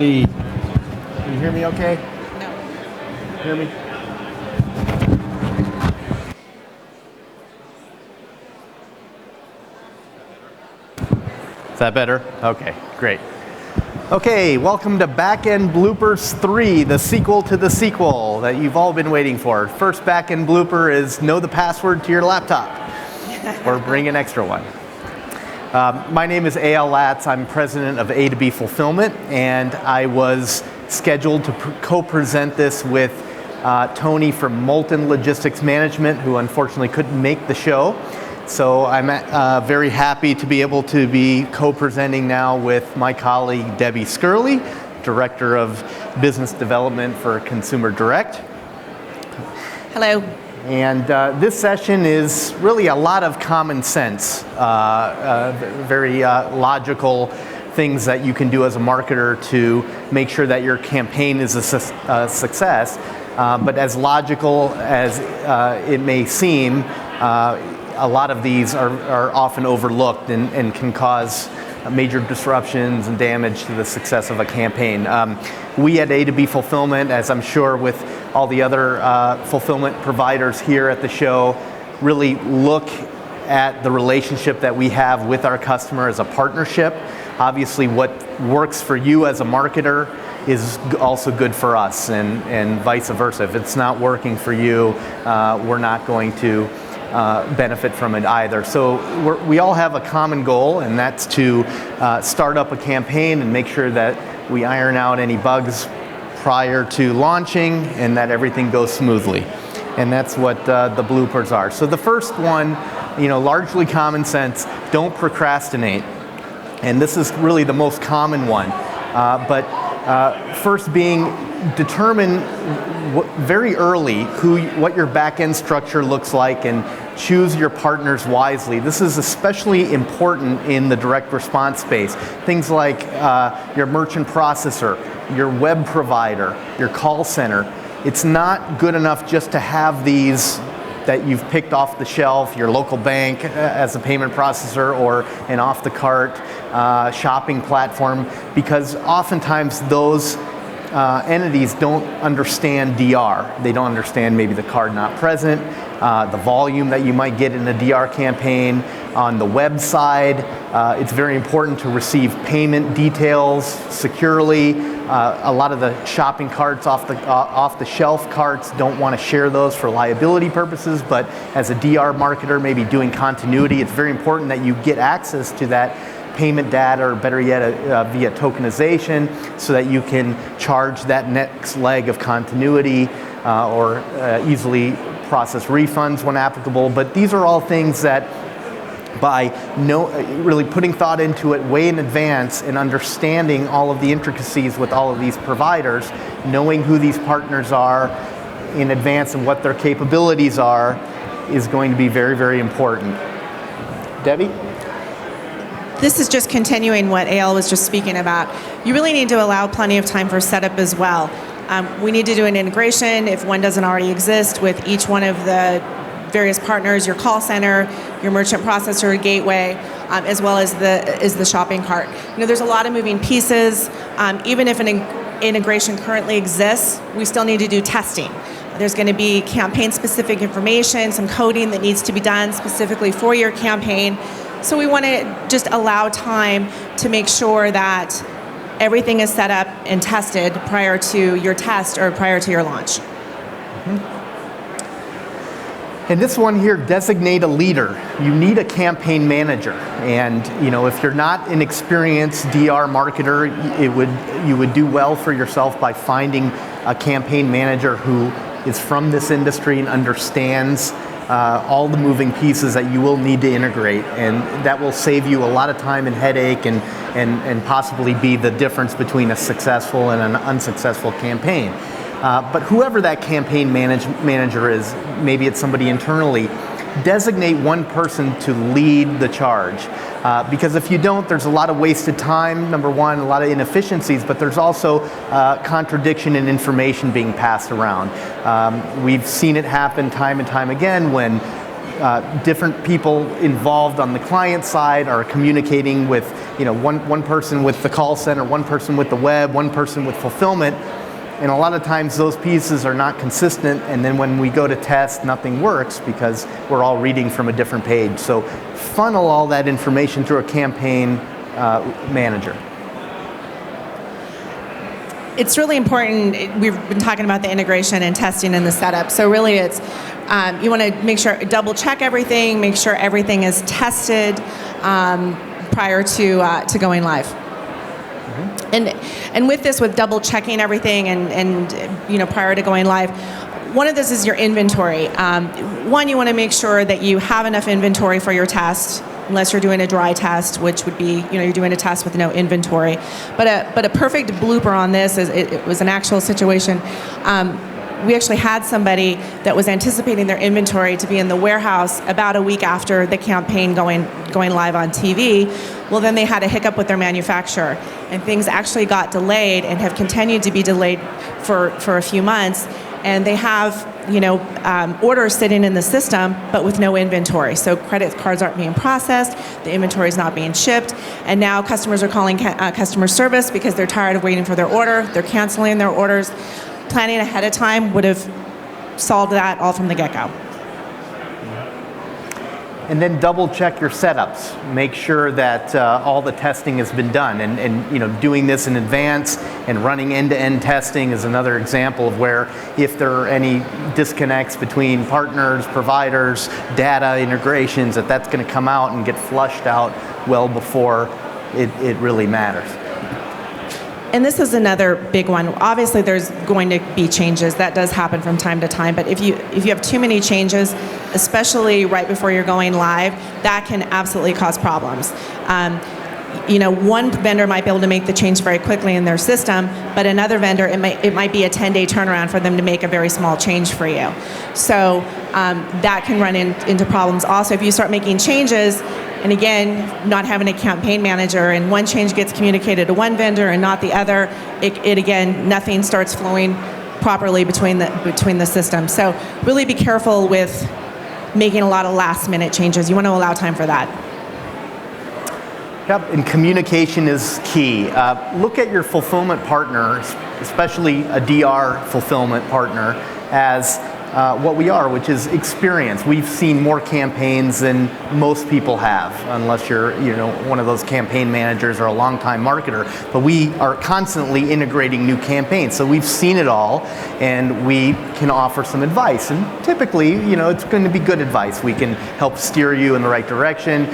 Can you hear me okay? No. Hear me? Is that better? Okay, great. Okay, welcome to Backend Bloopers 3, the sequel to the sequel that you've all been waiting for. First backend blooper is know the password to your laptop, or bring an extra one. My name is Ayal Latz. I'm president of A2B Fulfillment, and I was scheduled to co-present this with Tony from Molten Logistics Management, who unfortunately couldn't make the show. So I'm very happy to be able to be co-presenting now with my colleague Debbie Skirley, Director of Business Development for Consumer Direct. Hello. And this session is really a lot of common sense, very logical things that you can do as a marketer to make sure that your campaign is a success. But as logical as it may seem, a lot of these are often overlooked and can cause major disruptions and damage to the success of a campaign. We at A2B Fulfillment, as I'm sure with all the other fulfillment providers here at the show, really look at the relationship that we have with our customer as a partnership. Obviously, what works for you as a marketer is also good for us, and vice versa. If it's not working for you, we're not going to benefit from it either. So we all have a common goal, and that's to start up a campaign and make sure that we iron out any bugs prior to launching and that everything goes smoothly. And that's what the bloopers are. So the first one, largely common sense, don't procrastinate. And this is really the most common one. But first being, determine very early what your back-end structure looks like and choose your partners wisely. This is especially important in the direct response space. Things like your merchant processor, your web provider, your call center. It's not good enough just to have these that you've picked off the shelf, your local bank as a payment processor or an off-the-cart shopping platform, because oftentimes those entities don't understand DR. They don't understand maybe the card not present, the volume that you might get in a DR campaign. On the web side, it's very important to receive payment details securely. A lot of the shopping carts off the shelf carts don't want to share those for liability purposes, but as a DR marketer, maybe doing continuity, it's very important that you get access to that payment data, or better yet, via tokenization, so that you can charge that next leg of continuity or easily process refunds when applicable. But these are all things that, by really putting thought into it way in advance and understanding all of the intricacies with all of these providers, knowing who these partners are in advance and what their capabilities are, is going to be very, very important. Debbie? This is just continuing what Ayal was just speaking about. You really need to allow plenty of time for setup as well. We need to do an integration, if one doesn't already exist, with each one of the various partners, your call center, your merchant processor, gateway, as well as the shopping cart. There's a lot of moving pieces. Even if an integration currently exists, we still need to do testing. There's going to be campaign-specific information, some coding that needs to be done specifically for your campaign. So we want to just allow time to make sure that everything is set up and tested prior to your test or prior to your launch. Mm-hmm. And this one here, designate a leader. You need a campaign manager. And if you're not an experienced DR marketer, you would do well for yourself by finding a campaign manager who is from this industry and understands all the moving pieces that you will need to integrate, and that will save you a lot of time and headache and possibly be the difference between a successful and an unsuccessful campaign. But whoever that campaign manager is, maybe it's somebody internally, designate one person to lead the charge. Because if you don't, there's a lot of wasted time, number one, a lot of inefficiencies, but there's also contradiction in information being passed around. We've seen it happen time and time again when different people involved on the client side are communicating with, one person with the call center, one person with the web, one person with fulfillment. And a lot of times those pieces are not consistent, and then when we go to test, nothing works because we're all reading from a different page. So funnel all that information through a campaign manager. It's really important. We've been talking about the integration and testing and the setup. So really it's, you want to make sure, double check everything, make sure everything is tested prior to going live. And with this, with double checking everything and prior to going live, one of this is your inventory. One, you want to make sure that you have enough inventory for your test, unless you're doing a dry test, which would be, you're doing a test with no inventory. But a perfect blooper on this is it was an actual situation. We actually had somebody that was anticipating their inventory to be in the warehouse about a week after the campaign going live on TV. Well, then they had a hiccup with their manufacturer, and things actually got delayed and have continued to be delayed for a few months. And they have, orders sitting in the system, but with no inventory. So credit cards aren't being processed, the inventory is not being shipped, and now customers are calling customer service because they're tired of waiting for their order. They're canceling their orders. Planning ahead of time would have solved that all from the get-go. And then double check your setups. Make sure that all the testing has been done. And doing this in advance and running end-to-end testing is another example of where if there are any disconnects between partners, providers, data integrations, that's going to come out and get flushed out well before it really matters. And this is another big one. Obviously, there's going to be changes. That does happen from time to time. But if you have too many changes, especially right before you're going live, that can absolutely cause problems. One vendor might be able to make the change very quickly in their system, but another vendor, it might be a 10-day turnaround for them to make a very small change for you. So that can run into problems. Also, if you start making changes, and again, not having a campaign manager, and one change gets communicated to one vendor and not the other, it again, nothing starts flowing properly between the systems. So really be careful with making a lot of last-minute changes. You want to allow time for that. Yep, and communication is key. Look at your fulfillment partners, especially a DR fulfillment partner, as what we are, which is experience. We've seen more campaigns than most people have, unless you're one of those campaign managers or a longtime marketer. But we are constantly integrating new campaigns, so we've seen it all, and we can offer some advice. And typically, it's going to be good advice. We can help steer you in the right direction.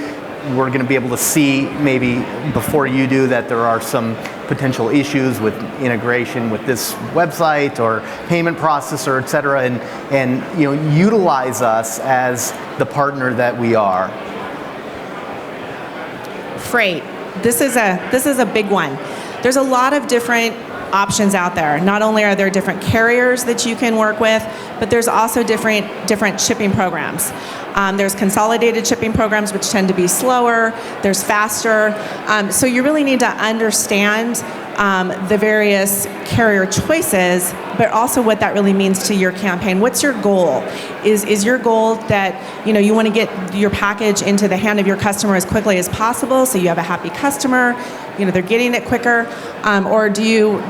We're going to be able to see maybe before you do that there are some potential issues with integration with this website or payment processor, et cetera, and utilize us as the partner that we are. Freight. This is a big one. There's a lot of different options out there. Not only are there different carriers that you can work with, but there's also different shipping programs. There's consolidated shipping programs, which tend to be slower. There's faster. So you really need to understand the various carrier choices, but also what that really means to your campaign. What's your goal? Is your goal that you want to get your package into the hand of your customer as quickly as possible, so you have a happy customer, they're getting it quicker, or do you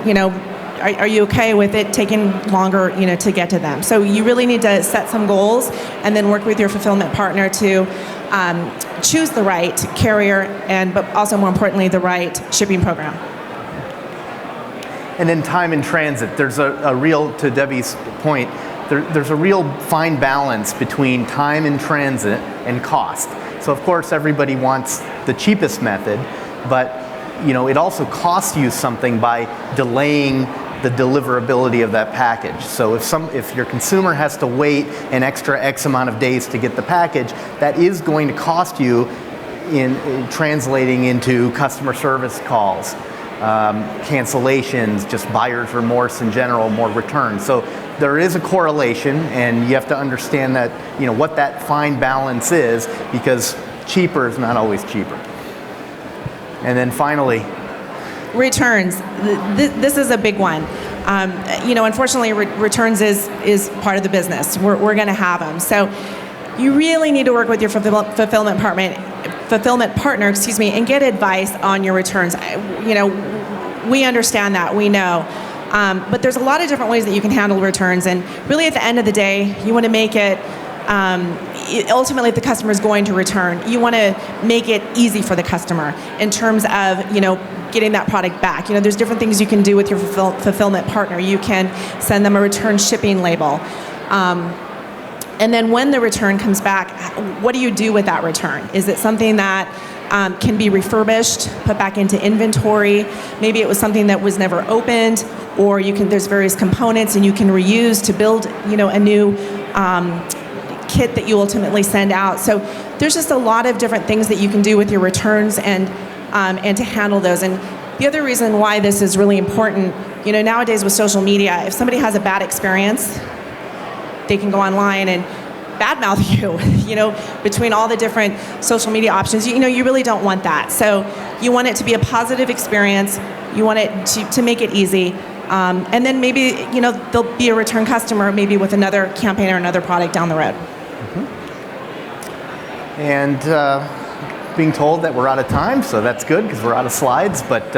are you okay with it taking longer, to get to them? So you really need to set some goals and then work with your fulfillment partner to choose the right carrier but also more importantly, the right shipping program. And then time in transit. There's a real, to Debbie's point, there's a real fine balance between time in transit and cost. So of course everybody wants the cheapest method, but it also costs you something by delaying the deliverability of that package. So if your consumer has to wait an extra X amount of days to get the package, that is going to cost you in translating into customer service calls, cancellations, just buyer's remorse in general, more returns. So there is a correlation, and you have to understand that what that fine balance is, because cheaper is not always cheaper. And then finally, returns. This is a big one. Unfortunately, returns is part of the business. We're going to have them. So you really need to work with your fulfillment partner, and get advice on your returns. We understand that, we know. But there's a lot of different ways that you can handle returns, and really at the end of the day, you want to make it, ultimately if the customer is going to return, you want to make it easy for the customer in terms of, getting that product back. There's different things you can do with your fulfillment partner. You can send them a return shipping label. And then when the return comes back, what do you do with that return? Is it something that can be refurbished, put back into inventory? Maybe it was something that was never opened, or there's various components and you can reuse to build, a new kit that you ultimately send out. So there's just a lot of different things that you can do with your returns and to handle those. And the other reason why this is really important, nowadays with social media, if somebody has a bad experience, they can go online and badmouth you, between all the different social media options. You really don't want that. So you want it to be a positive experience. You want it to make it easy. And then maybe, there'll be a return customer maybe with another campaign or another product down the road. Mm-hmm. And being told that we're out of time, so that's good because we're out of slides. But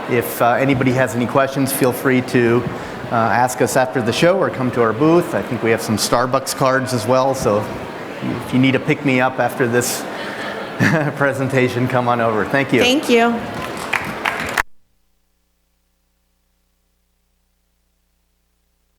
if anybody has any questions, feel free to ask us after the show or come to our booth. I think we have some Starbucks cards as well, so if you need a pick-me-up after this presentation, come on over. Thank you. Thank you.